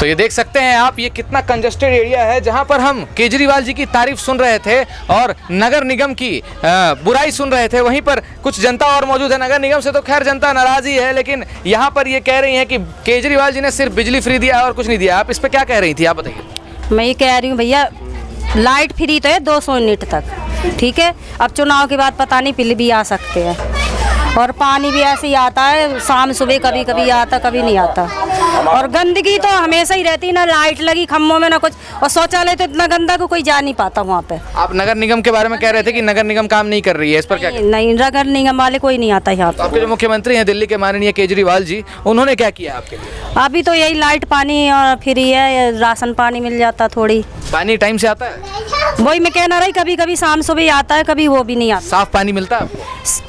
तो ये देख सकते हैं आप, ये कितना कंजस्टेड एरिया है जहां पर हम केजरीवाल जी की तारीफ सुन रहे थे और नगर निगम की बुराई सुन रहे थे। वहीं पर कुछ जनता और मौजूद है। नगर निगम से तो खैर जनता नाराज ही है, लेकिन यहाँ पर ये कह रही हैं कि केजरीवाल जी ने सिर्फ बिजली फ्री दिया और कुछ नहीं दिया। आप इस पर क्या कह रही थी, आप बताइए। मैं ये कह रही हूँ भैया, लाइट फ्री तो है 200 यूनिट तक, ठीक है। अब चुनाव के बाद पता नहीं बिल भी आ सकते हैं, और पानी भी ऐसे ही आता है, शाम सुबह कभी कभी आता कभी नहीं आता, और गंदगी तो हमेशा ही रहती है, ना लाइट लगी खम्भों में ना कुछ, और शौचालय तो इतना गंदा को कोई जा नहीं पाता वहाँ पे। आप नगर निगम के बारे में कह रहे थे कि नगर निगम काम नहीं कर रही है, इस पर क्या? नहीं, नगर निगम वाले कोई नहीं आता यहाँ पे। आपके जो मुख्यमंत्री हैं दिल्ली के माननीय केजरीवाल जी, उन्होंने क्या किया आपके लिए? अभी तो यही लाइट पानी और फ्री है, राशन पानी मिल जाता, थोड़ी पानी टाइम से आता है? वही मैं कहना रही, कभी कभी शाम सुबह आता है, कभी वो भी नहीं आता। साफ पानी मिलता है?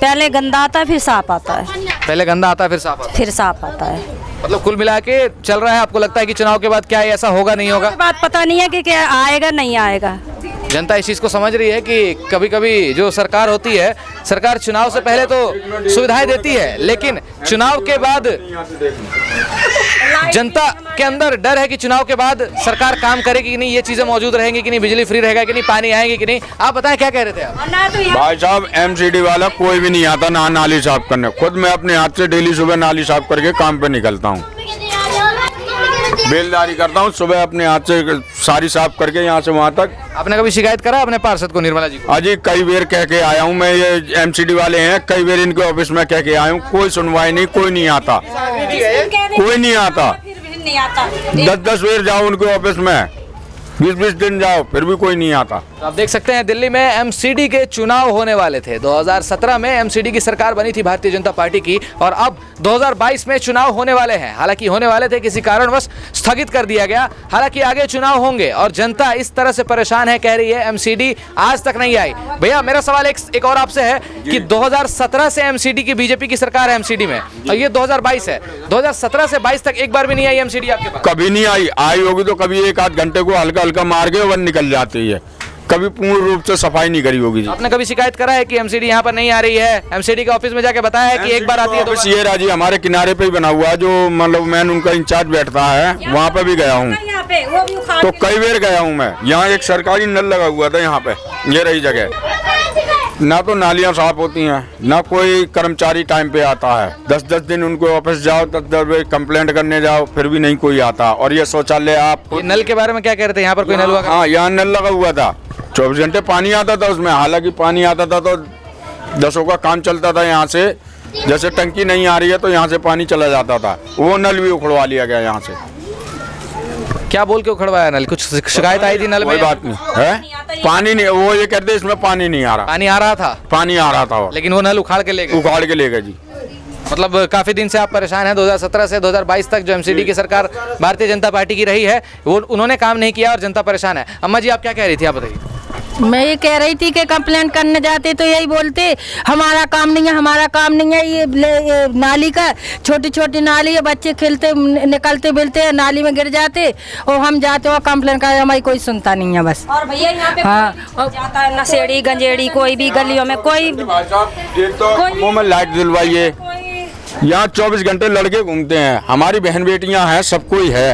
पहले गंदा आता है फिर साफ आता है। पहले गंदा आता है फिर साफ आता है? फिर साफ आता है। मतलब कुल मिला के चल रहा है। आपको लगता है कि चुनाव के बाद क्या ऐसा होगा, नहीं होगा? बात पता नहीं है कि क्या आएगा नहीं आएगा। जनता इस चीज़ को समझ रही है कि कभी कभी जो सरकार होती है, सरकार चुनाव से पहले तो सुविधाएं देती है, लेकिन चुनाव के बाद जनता के अंदर डर है कि चुनाव के बाद सरकार काम करेगी कि नहीं, ये चीजें मौजूद रहेंगी कि नहीं, बिजली फ्री रहेगा कि नहीं, पानी आएगी कि नहीं। आप बताएं क्या कह रहे थे आप? भाई साहब, एमसीडी वाला कोई भी नहीं आता ना नाली साफ करने। खुद मैं अपने हाथ से डेली सुबह नाली साफ करके काम पे निकलता हूँ, बेलदारी करता हूँ, सुबह अपने हाथ से सारी साफ करके यहाँ से वहाँ तक। आपने कभी शिकायत करा अपने पार्षद को, निर्मला जी को? अजी कई बार कह के आया हूँ मैं, ये एमसीडी वाले हैं, कई बार इनके ऑफिस में कह के आया हूँ, कोई सुनवाई नहीं, कोई नहीं आता, कोई नहीं आता। 10-10 बार जाओ उनके ऑफिस में, 20-20 दिन जाओ, फिर भी कोई नहीं आता। आप देख सकते हैं दिल्ली में एमसीडी के चुनाव होने वाले थे। 2017 में एमसीडी की सरकार बनी थी भारतीय जनता पार्टी की, और अब 2022 में चुनाव होने वाले हैं। हालांकि होने वाले थे, किसी कारणवश स्थगित कर दिया गया। हालांकि आगे चुनाव होंगे और जनता इस तरह से परेशान है, कह रही है एमसीडी आज तक नहीं आई। भैया मेरा सवाल एक और आपसे है कि 2017 से एमसीडी की बीजेपी की सरकार है एमसीडी में, और ये 2022 है, 2017 से 22 तक एक बार भी नहीं आई एमसीडी आपके पास? कभी नहीं आई। आई होगी तो कभी 1-8 घंटे को हल्का हल्का मार के वन निकल जाती है, कभी पूर्ण रूप से सफाई नहीं करी होगी। आपने कभी शिकायत करा है कि एमसीडी यहाँ पर नहीं आ रही है? एमसीडी के ऑफिस में जाके बताया है कि एक बार आती है? तो ये राजी हमारे किनारे पे ही बना हुआ है, जो मतलब मैन उनका इंचार्ज बैठता है, वहाँ पे भी गया हूँ, तो कई बार गया हूँ मैं। यहाँ एक सरकारी नल लगा हुआ था यहाँ पे, ये रही जगह, ना तो नालियाँ साफ होती हैं, ना कोई कर्मचारी टाइम पे आता है। 10-10 दिन उनको ऑफिस जाओ, 10-10 बार कंप्लेंट करने जाओ, फिर भी नहीं कोई आता। और ये शौचालय, आप नल के बारे में क्या कह रहे थे? यहाँ पर कोई नल हुआ? हाँ, यहाँ नल लगा हुआ था, 24 घंटे पानी आता था उसमें। हालांकि पानी आता था तो 10 का काम चलता था यहाँ से, जैसे टंकी नहीं आ रही है तो यहाँ से पानी चला जाता था, वो नल भी उखड़वा लिया गया यहाँ से। क्या बोल के उखड़वाया नल? कुछ शिकायत आई थी नल में? कोई बात नहीं है, पानी नहीं, वो ये कहते इसमें पानी नहीं आ रहा। पानी आ रहा था? पानी आ रहा था, लेकिन वो नल उखाड़ के ले गए? उखाड़ के ले गए जी। मतलब काफी दिन से आप परेशान हैं। 2017 से 2022 तक जो एमसीडी की सरकार भारतीय जनता पार्टी की रही है, वो उन्होंने काम नहीं किया और जनता परेशान है। अम्मा जी आप क्या कह रही थी, आप बताइए। मैं ये कह रही थी कि कंप्लेंट करने जाते तो यही बोलते हमारा काम नहीं है, हमारा काम नहीं है। ये नाली का, छोटी छोटी नाली है, बच्चे खेलते निकलते बिलते हैं, नाली में गिर जाते, और हम जाते हो कंप्लेंट कर, हमारी कोई सुनता नहीं है बस। और भैया यहाँ पे हाँ, जाता है नशेड़ी गंजेड़ी, कोई भी गलियों में कोई मुँह में लाइट दिलवाइए, यहाँ 24 घंटे लड़के घूमते हैं। हमारी बहन बेटियाँ हैं, सब कोई है,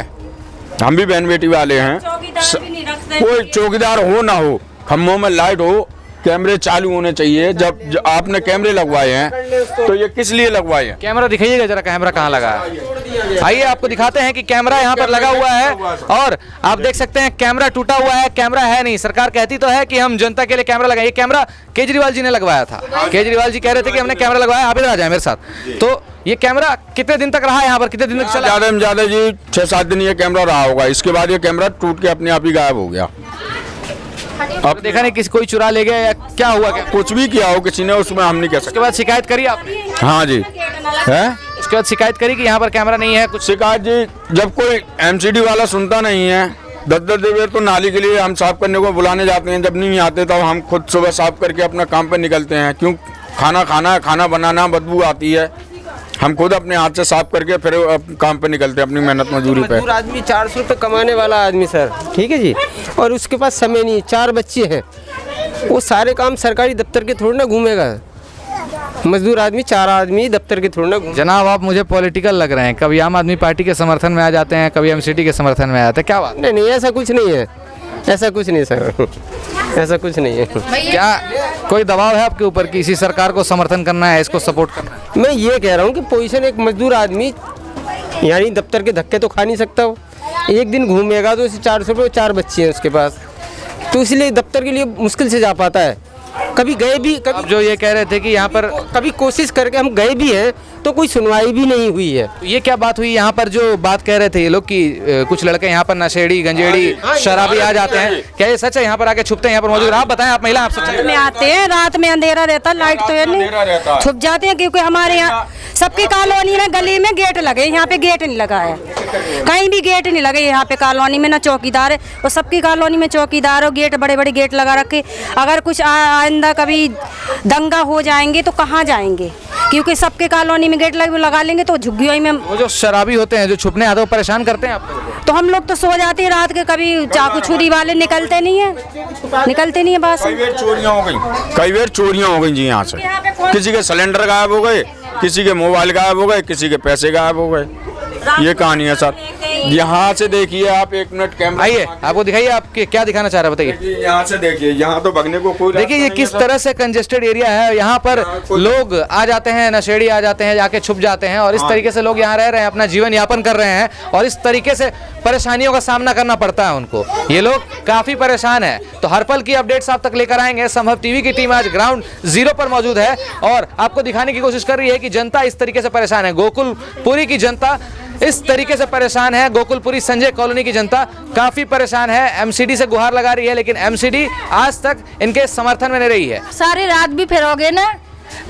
हम भी बहन बेटी वाले हैं। कोई चौकीदार हो ना हो, खम्भों में लाइट हो, कैमरे चालू होने चाहिए। जब आपने कैमरे लगवाए हैं तो ये किस लिए लगवाए हैं? कैमरा दिखाइएगा जरा, कैमरा कहाँ लगा है? आइए आपको दिखाते हैं कि कैमरा यहाँ पर लगा हुआ है, और आप देख सकते हैं कैमरा टूटा हुआ है, कैमरा है नहीं। सरकार कहती तो है कि हम जनता के लिए कैमरा लगाए। ये कैमरा केजरीवाल जी ने लगवाया था। केजरीवाल जी कह रहे थे कि हमने कैमरा लगवाया। आप इधर आ जाए मेरे साथ। तो ये कैमरा कितने दिन तक रहा है यहाँ पर, कितने दिन तक चला? ज्यादा में ज्यादा जी 6-7 दिन ये कैमरा रहा होगा। इसके बाद ये कैमरा टूट के अपने आप ही गायब हो गया। अब देखा नहीं किसी कोई चुरा ले गया या क्या हुआ? क्या कुछ भी किया हो किसी ने, उसमें हम नहीं कह सकते। उसके बाद शिकायत करी आपने? हाँ जी है। उसके बाद शिकायत करी कि यहाँ पर कैमरा नहीं है? कुछ शिकायत जी, जब कोई एमसीडी वाला सुनता नहीं है, 10-10 देर तो नाली के लिए हम साफ करने को बुलाने जाते हैं, जब नहीं आते तब हम खुद सुबह साफ करके अपना काम पे निकलते हैं। क्यों? खाना बनाना, बदबू आती है, हम खुद अपने हाथ से साफ करके फिर काम पे निकलते हैं अपनी मेहनत मजदूरी पे। मजदूर आदमी 400 रुपये कमाने वाला आदमी सर, ठीक है जी, और उसके पास समय नहीं है, 4 बच्चे हैं, वो सारे काम सरकारी दफ्तर के थोड़ी ना घूमेगा। मजदूर आदमी 4 आदमी दफ्तर के थोड़ा ना घूम। जनाब आप मुझे पॉलिटिकल लग रहे हैं, कभी आम आदमी पार्टी के समर्थन में आ जाते हैं, कभी एमसीडी के समर्थन में आ जाते हैं, क्या बात? नहीं ऐसा कुछ नहीं है, ऐसा कुछ नहीं सर, ऐसा कुछ नहीं है। क्या कोई दबाव है आपके ऊपर कि इसी सरकार को समर्थन करना है, इसको सपोर्ट करना है? मैं ये कह रहा हूँ कि पोजीशन एक मजदूर आदमी यानी दफ्तर के धक्के तो खा नहीं सकता हो। एक दिन घूमेगा तो इसे 400 रुपये, 4 बच्चे हैं उसके पास, तो इसलिए दफ्तर के लिए मुश्किल से जा पाता है। कभी गए भी, आप जो ये कह रहे थे कि यहाँ पर कभी कोशिश करके हम गए भी हैं तो कोई सुनवाई भी नहीं हुई है। ये क्या बात हुई यहाँ पर जो बात कह रहे थे ये लोग कि कुछ लड़के यहाँ पर नशेड़ी गंजेड़ी शराबी आ जाते हैं, क्या ये सच है? यहाँ पर आके छुपते हैं, यहाँ पर मौजूद? आप बताएं, आप महिला, आप सच में आते हैं, रात में अंधेरा रहता है, लाइट तो है नहीं, छुप जाते हैं क्योंकि हमारे यहाँ सबकी कॉलोनी में गली में गेट लगे, यहाँ पे गेट नहीं लगा है, कहीं भी गेट नहीं लगे यहाँ पे कॉलोनी में, ना चौकीदार है, और सबकी कॉलोनी में चौकीदार हो, गेट बड़े बड़े गेट लगा रखे। अगर कुछ आइंदा कभी दंगा हो जाएंगे तो कहाँ जाएंगे, क्योंकि सबके कॉलोनी में गेट लगा लेंगे तो झुग्गियों में। वो जो शराबी होते हैं जो छुपने आते हैं वो परेशान करते हैं आपको? तो हम लोग तो सो जाते हैं रात के, कभी चाकू छुरी वाले निकलते नहीं है बस। कई बार चोरियां हो गई जी यहाँ से, किसी के सिलेंडर गायब हो गए, किसी के मोबाइल गायब हो गए, किसी के पैसे गायब हो गए, ये कहानी है सर। यहाँ से देखिए आप, 1 मिनट कैमरा आइए आपको दिखाइए, आप क्या दिखाना चाह रहे हैं बताइए। यहाँ से देखिए, यहाँ तो भगने को कोई देखिए ये किस तरह से कंजेस्टेड एरिया है, यहाँ पर लोग आ जाते हैं, नशेड़ी आ जाते हैं, जाके छुप जाते हैं, और इस तरीके से लोग यहाँ रह रहे हैं, अपना जीवन यापन कर रहे हैं, और इस तरीके से परेशानियों का सामना करना पड़ता है उनको। ये लोग काफी परेशान है। तो हर पल की अपडेट्स आप तक लेकर आएंगे। संभव टीवी की टीम आज ग्राउंड जीरो पर मौजूद है और आपको दिखाने की कोशिश कर रही है कि जनता इस तरीके से परेशान है। गोकुलपुरी की जनता इस तरीके से परेशान है, गोकुलपुरी संजय कॉलोनी की जनता काफी परेशान है, एमसीडी से गुहार लगा रही है, लेकिन एमसीडी आज तक इनके समर्थन में नहीं रही है। सारी रात भी फिरोगे ना,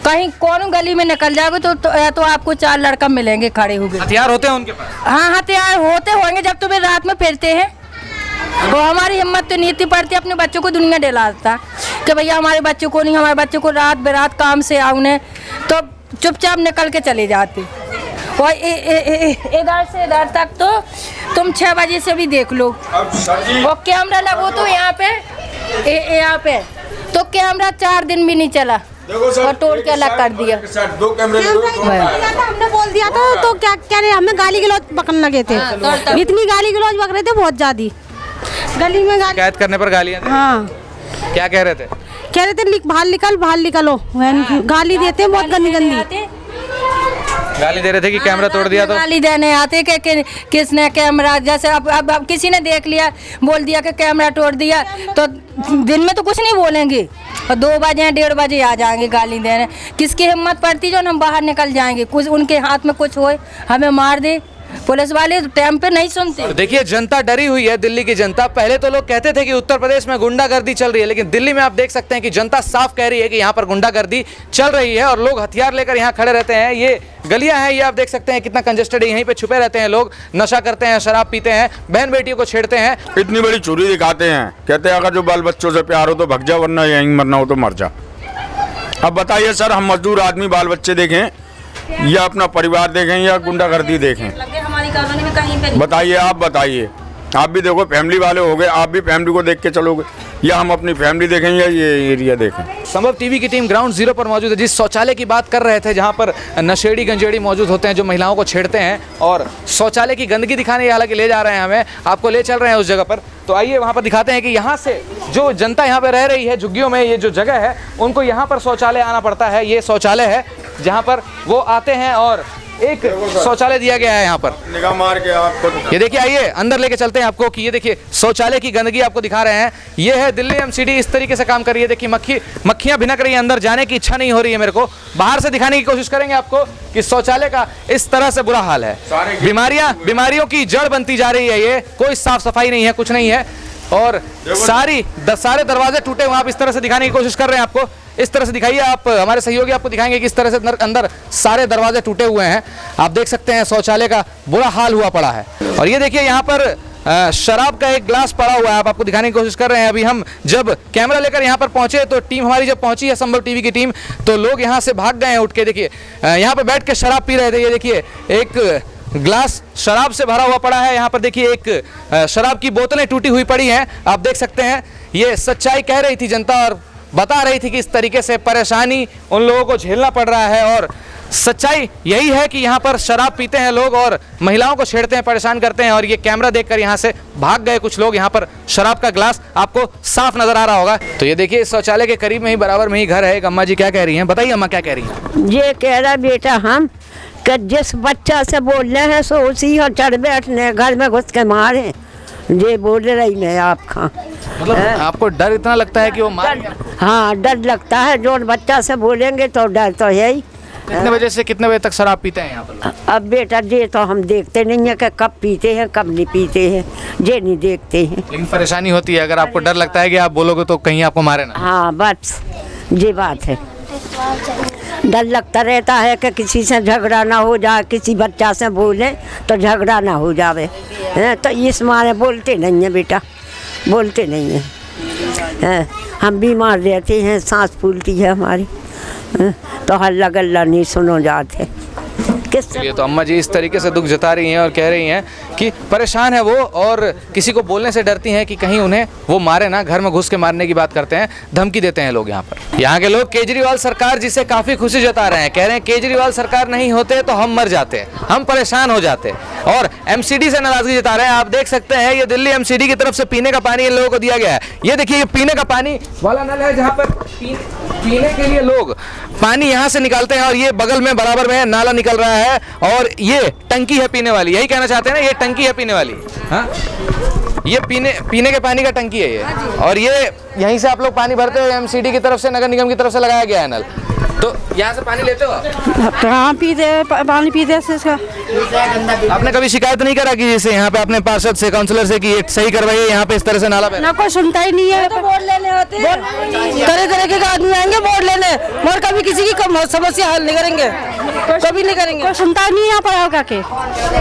कहीं कौन गली में निकल जाओगे तो आपको 4 लड़का मिलेंगे खड़े हुए। हथियार होते हैं उनके पास? हाँ हथियार होते होंगे, जब तुम्हें रात में फिरते हैं। वो हमारी हिम्मत तो नीति पड़ती अपने बच्चों को दुनिया डलाता कि भैया हमारे बच्चों को नहीं, हमारे बच्चों को रात बेरात काम से आउने, तो चुपचाप निकल के चले जाते। और इधर से इधर तक तो तुम 6 बजे से भी देख लो, वो कैमरा लगो तो यहाँ पे तो कैमरा 4 दिन भी नहीं चला और तोड़ के अलग कर दिया। 2 कैमरे हमने बोल दिया था तो क्या कह रहे, हमें गाली गलौज पकड़ने लगे थे, इतनी गाली गलौज पकड़ रहे थे, बहुत ज्यादा गली में गाली। कैद करने पर गालियां? हाँ। क्या कह रहे थे? कह रहे थे बाहर निकलो, गाली देते हैं बहुत गंदी गंदी गाली दे रहे थे कि कैमरा तोड़ दिया तो? गाली देने आते कि किसने कैमरा, जैसे अब किसी ने देख लिया, बोल दिया कि कैमरा तोड़ दिया, तो दिन में तो कुछ नहीं बोलेंगे, और 2 बजे 1:30 बजे आ जाएंगे गाली देने। किसकी हिम्मत पड़ती जो हम बाहर निकल जाएंगे, कुछ उनके हाथ में कुछ होए हमें मार दे, पुलिस वाले टाइम पे नहीं सुनते। तो देखिए जनता डरी हुई है, दिल्ली की जनता। पहले तो लोग कहते थे कि उत्तर प्रदेश में गुंडागर्दी चल रही है, लेकिन दिल्ली में आप देख सकते हैं कि जनता साफ कह रही है कि यहाँ पर गुंडागर्दी चल रही है और लोग हथियार लेकर यहाँ खड़े रहते हैं। ये गलियां हैं, ये आप देख सकते हैं कितना कंजेस्टेड है, यहीं पे छुपे रहते हैं लोग, नशा करते हैं, शराब पीते हैं, बहन बेटियों को छेड़ते हैं। इतनी बड़ी चोरी दिखाते हैं, कहते हैं अगर जो बाल बच्चों से प्यार हो तो भग जा, वरना यहीं मरना हो तो मर जा। अब बताइए सर, हम मजदूर आदमी बाल बच्चे देखें या अपना परिवार देखें या गुंडागर्दी देखें? हमारी कॉलोनी में कहीं पे बताइए, आप बताइए, आप भी देखो फैमिली वाले हो गए, आप भी फैमिली को देख के चलोगे, या हम अपनी फैमिली देखें या ये एरिया देखें? संभव टीवी की टीम ग्राउंड जीरो पर मौजूद है। जिस शौचालय की बात कर रहे थे, जहां पर नशेड़ी गंजेड़ी मौजूद होते हैं जो महिलाओं को छेड़ते हैं और शौचालय की गंदगी दिखाने हालांकि ले जा रहे हैं, हमें आपको ले चल रहे हैं उस जगह पर। तो आइए वहां पर दिखाते हैं कि यहाँ से जो जनता यहाँ पे रह रही है झुग्गियों में, ये जो जगह है उनको यहाँ पर शौचालय आना पड़ता है। ये शौचालय है जहाँ पर वो आते हैं और एक शौचालय दिया गया है यहाँ पर। निगाह मार के आपको ये देखिए, आइए अंदर लेके चलते हैं आपको कि ये देखिए शौचालय की गंदगी आपको दिखा रहे हैं। ये है दिल्ली एमसीडी, इस तरीके से काम कर रही है। देखिए मक्खियां भिनक रही है, अंदर जाने की इच्छा नहीं हो रही है मेरे को। बाहर से दिखाने की कोशिश करेंगे आपको कि शौचालय का इस तरह से बुरा हाल है। बीमारियों की जड़ बनती जा रही है, ये कोई साफ सफाई नहीं है, कुछ नहीं है, और सारे दरवाजे टूटे हुए। आप इस तरह से दिखाने की कोशिश कर रहे हैं, आपको इस तरह से दिखाइए, आप हमारे सहयोगी आपको दिखाएंगे कि इस तरह से अंदर सारे दरवाजे टूटे हुए हैं। आप देख सकते हैं शौचालय का बुरा हाल हुआ पड़ा है। और ये देखिए यहाँ पर शराब का एक ग्लास पड़ा हुआ है, आप आपको दिखाने की कोशिश कर रहे हैं। अभी हम जब कैमरा लेकर यहाँ पर पहुंचे तो टीम हमारी जब पहुंची है, संभव टीवी की टीम, तो लोग यहाँ से भाग गए हैं उठ के। देखिए यहाँ पर बैठ के शराब पी रहे थे। ये देखिए एक ग्लास शराब से भरा हुआ पड़ा है। यहाँ पर देखिए एक शराब की बोतलें टूटी हुई पड़ी हैं, आप देख सकते हैं। ये सच्चाई कह रही थी जनता और बता रही थी कि इस तरीके से परेशानी उन लोगों को झेलना पड़ रहा है। और सच्चाई यही है कि यहाँ पर शराब पीते हैं लोग और महिलाओं को छेड़ते हैं, परेशान करते हैं। और ये कैमरा देखकर यहाँ से भाग गए कुछ लोग। यहाँ पर शराब का ग्लास आपको साफ नजर आ रहा होगा। तो ये देखिए, शौचालय के करीब में ही, बराबर में ही घर है। एक अम्मा जी क्या कह रही हैं, बताइए अम्मा क्या कह रही हैं। ये कह रहा बेटा हम कि जिस बच्चा से बोल रहे हैं सो उसी और चढ़ बैठने घर में घुस के मारे, ये बोल रही मैं आपका। मतलब आपको डर इतना लगता है कि वो मारेंगे? हाँ, डर लगता है, जो बच्चा से बोलेंगे तो डर तो है ही। कितने बजे से कितने बजे तक शराब पीते हैं यहाँ पर? अब बेटा ये तो हम देखते नहीं है कि कब पीते हैं कब नहीं पीते हैं, ये नहीं देखते हैं। लेकिन परेशानी होती है, अगर आपको डर लगता है कि आप बोलोगे तो कहीं आपको मारे ना। हाँ बस ये बात है, डर लगता रहता है कि किसी से झगड़ा ना हो जाए, किसी बच्चा से बोले तो झगड़ा ना हो जावे हैं, तो इस मारे बोलते नहीं है बेटा, बोलते नहीं है। हम बीमार रहते हैं, सांस फूलती है हमारी, तो हल्ला गल्ला नहीं सुनो जाते। ये तो अम्मा जी इस तरीके से दुख जता रही हैं और कह रही हैं कि परेशान है वो और किसी को बोलने से डरती हैं कि कहीं उन्हें वो मारे ना। घर में घुस के मारने की बात करते हैं, धमकी देते हैं लोग यहाँ पर। यहाँ के लोग केजरीवाल सरकार जी से काफ़ी खुशी जता रहे हैं, कह रहे हैं केजरीवाल सरकार नहीं होते तो हम मर जाते, हम परेशान हो जाते। और एमसीडी से नाराजगी जता रहे हैं। आप देख सकते हैं ये दिल्ली एमसीडी की तरफ से पीने का पानी इन लोगों को दिया गया है। ये देखिए, ये पीने का पानी वाला नल है जहाँ पर पीने के लिए लोग पानी यहाँ से निकालते हैं और ये बगल में बराबर में नाला निकल रहा है और ये टंकी है पीने वाली। यही कहना चाहते हैं ना, ये टंकी है पीने वाली। हाँ, ये पीने के पानी का टंकी है ये, और ये यहीं से आप लोग पानी भरते हो। एमसीडी की तरफ से, नगर निगम की तरफ से लगाया गया है नल, तो यहाँ से पानी लेते हो आप? कहाँ पीते पानी पीते हैं इसका। आपने कभी शिकायत नहीं करा कि जैसे यहाँ पे अपने पार्षद से, काउंसलर से कि ये सही करवाइए, यहाँ पे इस तरह से नाला ना कोई सुनता ही नहीं है। वोट लेने आते हैं, तरह तरह के आदमी आएंगे वोट लेने, मगर कभी किसी की समस्या हल नहीं करेंगे, कभी नहीं करेंगे। कोई सुनता नहीं यहाँ पर आकर के,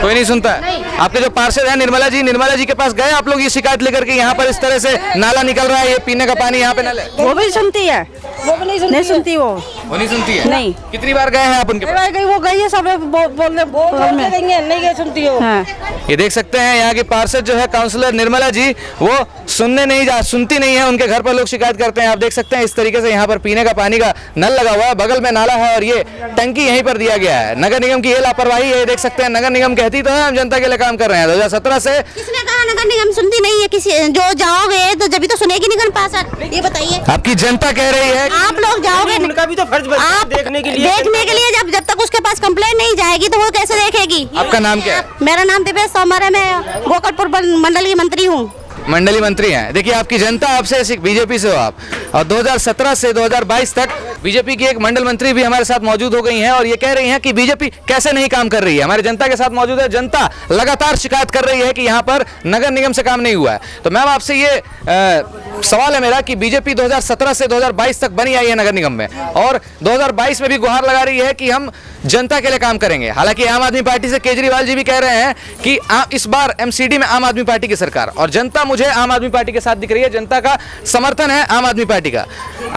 कोई नहीं सुनता है। आपके जो पार्षद है निर्मला जी के पास गए आप लोग ये शिकायत लेकर के यहाँ पर इस तरह से नाला निकल रहा है, ये पीने का पानी यहाँ पे नल है? वो भी सुनती है, वो भी नहीं सुनती, वो नहीं सुनती है। नहीं। कितनी बार गए हैं आप उनके पास? वो गई है, सब बोलने देंगे, नहीं गए सुनती हो। हाँ। ये देख सकते हैं यहाँ की पार्षद जो है काउंसलर निर्मला जी, वो सुनती नहीं है। उनके घर पर लोग शिकायत करते हैं। आप देख सकते हैं इस तरीके से यहाँ पर पीने का पानी का नल लगा हुआ है, बगल में नाला है और ये टंकी यहीं पर दिया गया है। नगर निगम की ये लापरवाही है। देख सकते हैं, नगर निगम कहती तो है हम जनता के लिए काम कर रहे हैं। 2017 से किसने कहा नगर निगम सुनती नहीं है? किसी जो जाओगे तो जब तो सुनेगी निगम पास। ये बताइए, आपकी जनता कह रही है आप लोग जाओगे, उनका भी तो फर्ज बनता है देखने के लिए जब तक उसके पास कंप्लेंट नहीं जाएगी तो वो कैसे देखेगी? आपका नाम क्या है? मेरा नाम दिव्या सोमवार है, मैं गोकलपुर मंडल की मंत्री हूँ। मंडली मंत्री हैं। देखिए, आपकी जनता आपसे, बीजेपी से हो आप, और 2017 से 2022 तक बीजेपी की एक मंडल मंत्री भी हमारे साथ मौजूद हो गई हैं और ये कह रही हैं कि बीजेपी कैसे नहीं काम कर रही है। हमारी जनता के साथ मौजूद है। जनता लगातार शिकायत कर रही है कि यहाँ पर नगर निगम से काम नहीं हुआ है। तो मैम, आपसे ये सवाल है मेरा कि बीजेपी 2017 से 2022 तक बनी आई है नगर निगम में और 2022 में भी गुहार लगा रही है कि हम जनता के लिए काम करेंगे। हालांकि आम आदमी पार्टी से केजरीवाल जी भी कह रहे हैं कि इस बार एमसीडी में आम आदमी पार्टी की सरकार, और जनता मुझे आम आदमी पार्टी के साथ दिख रही है। जनता का समर्थन है आम आदमी पार्टी का।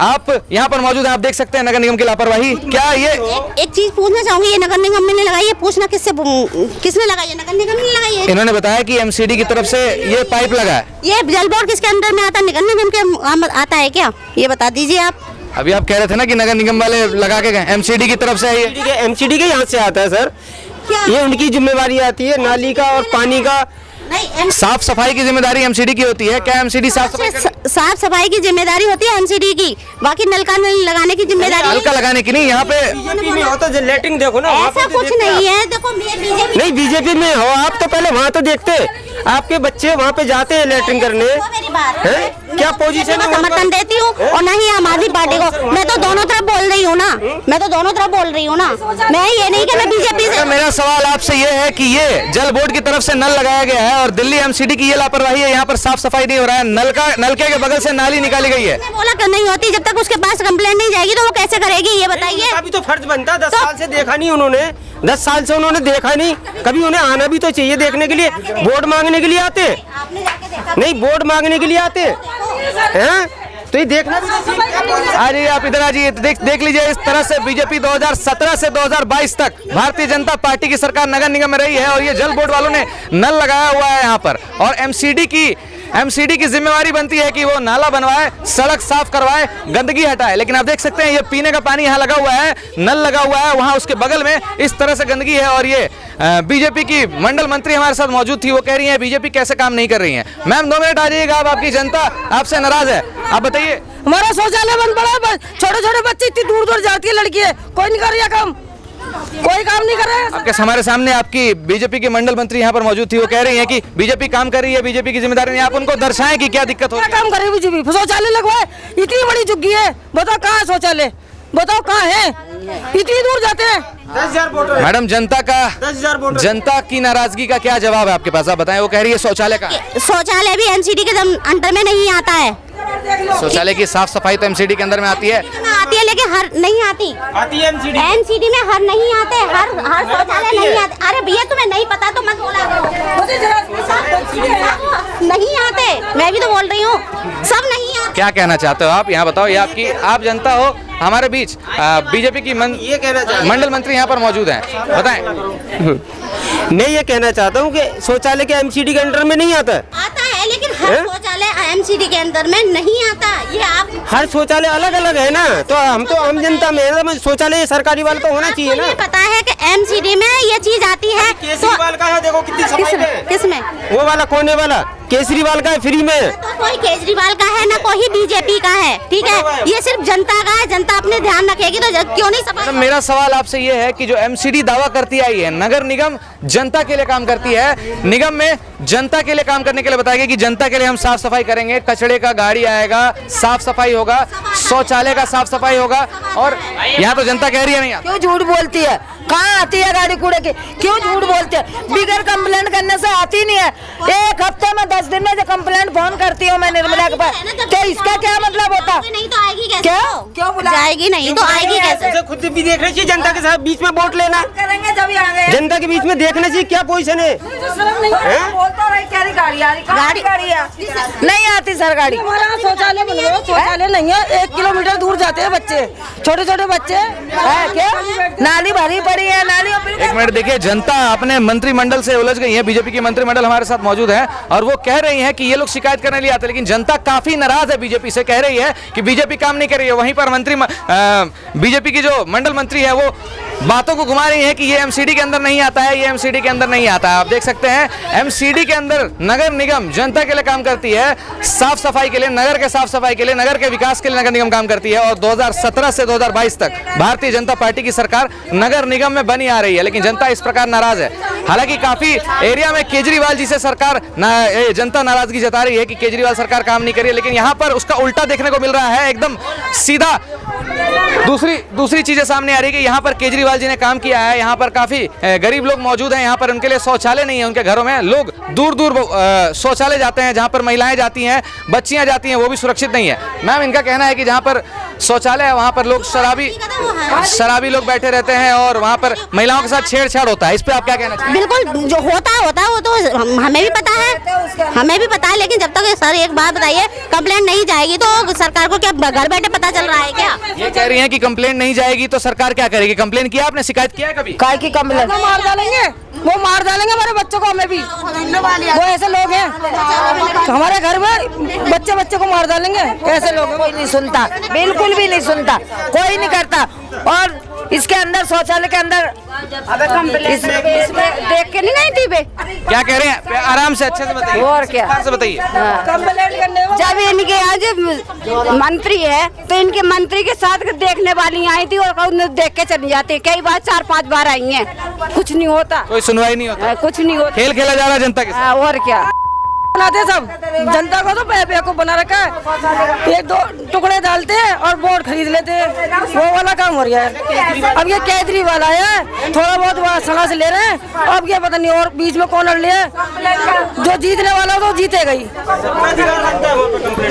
आप यहाँ पर मौजूद हैं, आप देख सकते हैं नगर निगम की लापरवाही। क्या ये एक चीज पूछना चाहूंगी, ये नगर निगम ने लगाई है, पूछना किसने लगाई है? नगर निगम ने लगाई है। इन्होंने बताया कि एमसीडी की तरफ से ये पाइप लगा है। ये जल बोर्ड किसके अंदर में आता है? नगर निगम के आता है क्या? ये बता दीजिए आप। अभी आप कह रहे थे ना कि नगर निगम वाले लगा के गए, एमसीडी की तरफ से है ये। एमसीडी के यहाँ से आता है सर, ये उनकी जिम्मेवारी आती है, नाली का और पानी का। साफ सफाई की जिम्मेदारी एमसीडी की होती है। क्या एमसीडी साफ सफाई की जिम्मेदारी होती है एमसीडी की, बाकी नल का नल लगाने की जिम्मेदारी नल का लगाने की नहीं। यहाँ पे बीजेपी में हो तो लेटरिंग देखो ना, ऐसा कुछ नहीं है। देखो नहीं, बीजेपी में हो आप तो पहले वहाँ तो देखते, आपके बच्चे वहाँ पे जाते हैं लेटरिंग करने। क्या पोजीशन है? समर्थन देती हूँ और ना ही आम आदमी पार्टी को। मैं तो दोनों तरफ बोल रही हूँ ना, मैं तो दोनों तरफ बोल रही हूँ ना। मैं ये नहीं कि मैं बीजेपी से। मेरा सवाल आपसे ये है कि ये जल बोर्ड की तरफ से नल लगाया गया है और दिल्ली एमसीडी की ये लापरवाही है, यहाँ पर साफ सफाई नहीं हो रहा है। नलके के बगल से नाली निकाली गई है। बोला कि नहीं होती, जब तक उसके पास कंप्लेंट नहीं जाएगी तो वो कैसे करेगी? ये बताइए। अभी तो फर्ज बनता है, 10 साल से देखा नहीं उन्होंने, 10 साल से उन्होंने देखा नहीं। कभी उन्हें आना भी तो चाहिए देखने के लिए। वोट मांगने के लिए आते नहीं, वोट मांगने के लिए आते हैं, तो ये देखना भी तो। आ जाइए आप इधर, आ जाइए। देख लीजिए, इस तरह से बीजेपी 2017 से 2022 तक भारतीय जनता पार्टी की सरकार नगर निगम में रही है और ये जल बोर्ड वालों ने नल लगाया हुआ है यहाँ पर। और एमसीडी की एमसीडी की जिम्मेवारी बनती है कि वो नाला बनवाए, सड़क साफ करवाए, गंदगी हटाए, लेकिन आप देख सकते हैं ये पीने का पानी यहाँ लगा हुआ है, नल लगा हुआ है, वहाँ उसके बगल में इस तरह से गंदगी है। और ये बीजेपी की मंडल मंत्री हमारे साथ मौजूद थी, वो कह रही है बीजेपी कैसे काम नहीं कर रही है। मैम 2 मिनट आ जाइएगा, आप आपकी जनता आपसे नाराज है, आप बताइए। हमारा शौचालय बंद पड़ा है, छोटे छोटे बच्चे इतनी दूर दूर जाती है लड़कियां, कोई नहीं कर रहा काम, कोई काम नहीं कर रहा है। आपके हमारे सामने आपकी बीजेपी की मंडल मंत्री यहाँ पर मौजूद थी, वो कह रही है कि बीजेपी काम कर रही है, बीजेपी की जिम्मेदारी नहीं। आप उनको दर्शाएं कि क्या दिक्कत हो रही है। क्या काम करे बीजेपी, शौचालय लगवाए, इतनी बड़ी झुग्गी है, बताओ कहाँ है शौचालय, बताओ कहाँ है, इतनी दूर जाते हैं। 10,000 वोट है। मैडम जनता की नाराजगी का क्या जवाब है आपके पास, आप बताएं। वो कह रही है शौचालय का, शौचालय भी एमसीडी के अंडर में नहीं आता है। शौचालय की साफ सफाई तो एमसीडी के अंदर में आती है, लेकिन हर नहीं आती है एमसीडी में, हर नहीं आते, हर शौचालय नहीं आते। अरे भैया तुम्हें नहीं पता तो मत बोला करो, नहीं आते, मैं भी तो बोल रही हूँ, सब नहीं आते। क्या कहना चाहते हो आप, यहाँ बताओ। ये आपकी आप जनता हो, हमारे बीच बीजेपी की मंडल मंत्री यहाँ पर मौजूद हैं, बताएं। मैं ये कहना चाहता हूँ कि शौचालय के एमसीडी के अंडर में नहीं आता है, लेकिन हर शौचालय एमसीडी के अंदर में नहीं आता। ये आप हर शौचालय अलग अलग है ना, तो हम तो आम जनता में शौचालय सरकारी वाला तो होना चाहिए ना। पता है कि एमसीडी में ये चीज आती है, केजरीवाल का है, देखो कितनी सफाई है। किसमें? वो वाला कोने वाला केजरीवाल का है, फ्री में। तो कोई केजरीवाल का है ना कोई बीजेपी का है, ठीक है, ये सिर्फ जनता का है, जनता अपने ध्यान रखेगी तो क्यों नहीं सफाई। मेरा सवाल आपसे ये है कि जो एमसीडी दावा करती आई है, नगर निगम जनता के लिए काम करती है, निगम में जनता के लिए काम करने के लिए बताएगी कि जनता के लिए हम साफ सफाई करेंगे, कचड़े का गाड़ी आएगा, साफ सफाई होगा, शौचालय का साफ सफाई होगा, और यहाँ तो जनता कह रही है नहीं आता। क्यों झूठ बोलती है, कहाँ आती है गाड़ी कूड़े की, क्यों झूठ बोलती है, बिगर कंप्लेंट करने से आती नहीं है। एक हफ्ते में 10 दिन में जो कंप्लेंट फोन करती हूँ मैं निर्मला के पास, क्या इसका क्या मतलब होता, नहीं तो आएगी कैसे? क्यों जाएगी नहीं तो आएगी कैसे? खुद भी देख रही चाहिए, जनता के साथ बीच में वोट लेना, करेंगे जब आगे जनता के बीच में देखना चाहिए क्या पोजीशन है। नहीं आती सर गाड़ी, हमारा शौचालय बनवाओ, शौचालय नहीं है, 1 किलोमीटर दूर जाते हैं बच्चे, छोटे छोटे बच्चे है, क्या नाली भरी पड़ी है, नाली। एक मिनट देखिए, जनता अपने मंत्रिमंडल से उलझ गई है। बीजेपी की मंत्रिमंडल हमारे साथ मौजूद है और वो कह रही है कि ये लोग शिकायत करने लिए आते, लेकिन जनता काफी नाराज है बीजेपी से, कह रही है कि बीजेपी काम नहीं कर रही है। वहीं पर बीजेपी की जो मंडल मंत्री है वो बातों को घुमा रही है कि ये एमसीडी के अंदर नहीं आता है, ये एमसीडी के अंदर नहीं आता है। आप देख सकते हैं एमसीडी के अंदर नगर निगम जनता के लिए काम करती है, साफ सफाई के लिए, नगर के साफ सफाई के लिए, नगर के विकास के लिए नगर निगम काम करती है। और 2017 से 2022 तक भारतीय जनता पार्टी की सरकार नगर निगम में बनी आ रही है, लेकिन जनता इस प्रकार नाराज है। हालांकि काफी एरिया में केजरीवाल जी से सरकार जनता नाराजगी जता रही है कि केजरीवाल सरकार काम नहीं कर रही है, लेकिन यहाँ पर उसका उल्टा देखने को मिल रहा है। एकदम सीधा दूसरी चीजें सामने आ रही है कि यहाँ पर केजरीवाल जी ने काम किया है। यहाँ पर काफी गरीब लोग मौजूद हैं, यहाँ पर उनके लिए शौचालय नहीं है, उनके घरों में लोग दूर दूर शौचालय जाते हैं, जहाँ पर महिलाएं जाती हैं, बच्चियां जाती हैं, वो भी सुरक्षित नहीं है। मैम इनका कहना है कि जहाँ पर शौचालय है वहाँ पर लोग शराबी लोग बैठे रहते हैं और वहाँ पर महिलाओं के साथ छेड़छाड़ होता है। इस पे आप क्या कहना चाहिए? बिल्कुल, जो होता है वो तो हमें भी पता है, लेकिन जब तक सर एक बात बताइए, कंप्लेंट नहीं जाएगी तो सरकार को क्या घर बैठे पता चल रहा है क्या? ये कह रही हैं कि कंप्लेंट नहीं जाएगी तो सरकार क्या करेगी? कंप्लेंट किया आपने, शिकायत किया है कभी? काय की कंप्लेंट मार डालेंगे, वो मार डालेंगे हमारे बच्चों को, हमें भी, वो ऐसे लोग हैं हमारे घर में, बच्चे को मार डालेंगे, ऐसे लोग। कोई नहीं सुनता, बिल्कुल भी नहीं सुनता, कोई नहीं करता। और इसके अंदर शौचालय के अंदर इसमें देख के नहीं गई थी पे, क्या कह रहे हैं? आराम से अच्छे से बताइए, और क्या से बताइए। जब इनके आज मंत्री है तो इनके मंत्री के साथ देखने वाली आई थी और देख के चली जाती, कई बार 4-5 बार आई हैं, कुछ नहीं होता, कोई सुनवाई नहीं होता, कुछ नहीं होता, खेल खेला जा रहा है जनता के साथ। और क्या बनाते सब, जनता को तो बेवकूफ बना रखा है, 1-2 टुकड़े डालते हैं और बोर्ड खरीद लेते हैं, वो वाला काम हो गया है। अब ये केजरीवाल आया, थोड़ा बहुत सलाह से ले रहे हैं, अब ये पता नहीं और बीच में कौन अड़ लिया, जो जीतने वाला हो तो जीतेगा ही।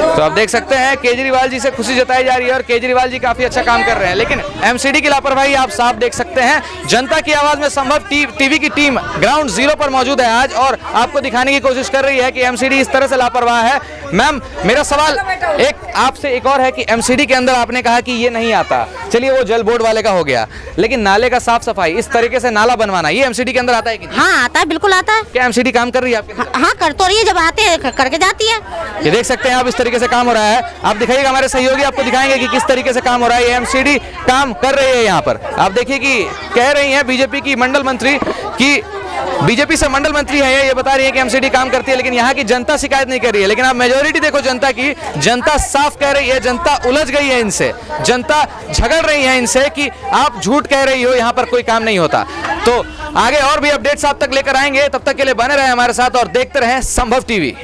तो आप देख सकते हैं केजरीवाल जी से खुशी जताई जा रही है और केजरीवाल जी काफी अच्छा काम कर रहे हैं, लेकिन एमसीडी की लापरवाही आप साफ देख सकते हैं। जनता की आवाज में संभव टीवी की टीम ग्राउंड जीरो पर मौजूद है आज और आपको दिखाने की कोशिश कर रही है कि एमसीडी इस तरह से लापरवाह है। मैम मेरा सवाल एक आपसे एक और है कि एमसीडी के अंदर आपने कहा कि ये नहीं आता, चलिए वो जल बोर्ड वाले का हो गया, लेकिन नाले का साफ सफाई इस तरीके से नाला बनवाना ये एमसीडी के अंदर आता है कि नहीं? हाँ आता है, बिल्कुल आता है। क्या एमसीडी काम कर रही है आपके? हाँ कर तो रही है, जब आते हैं करके जाती है। ये देख सकते हैं आप, इस तरीके से काम हो रहा है। आप दिखाइएगा, हमारे सहयोगी आपको दिखाएंगे कि किस तरीके से काम हो रहा है। ये एमसीडी काम कर रही है यहाँ पर। आप देखिए कि कह रही हैं बीजेपी की मंडल मंत्री कि बीजेपी से मंडल मंत्री है, ये बता रही है कि एमसीडी काम करती है, लेकिन यहाँ की जनता शिकायत नहीं कर रही है। लेकिन आप मेजोरिटी देखो जनता की, जनता साफ कह रही है, जनता उलझ गई है इनसे, जनता झगड़ रही है इनसे कि आप झूठ कह रही हो, यहाँ पर कोई काम नहीं होता। तो आगे और भी अपडेट्स आप तक लेकर आएंगे, तब तक के लिए बने रहे हमारे साथ और देखते रहें संभव टीवी।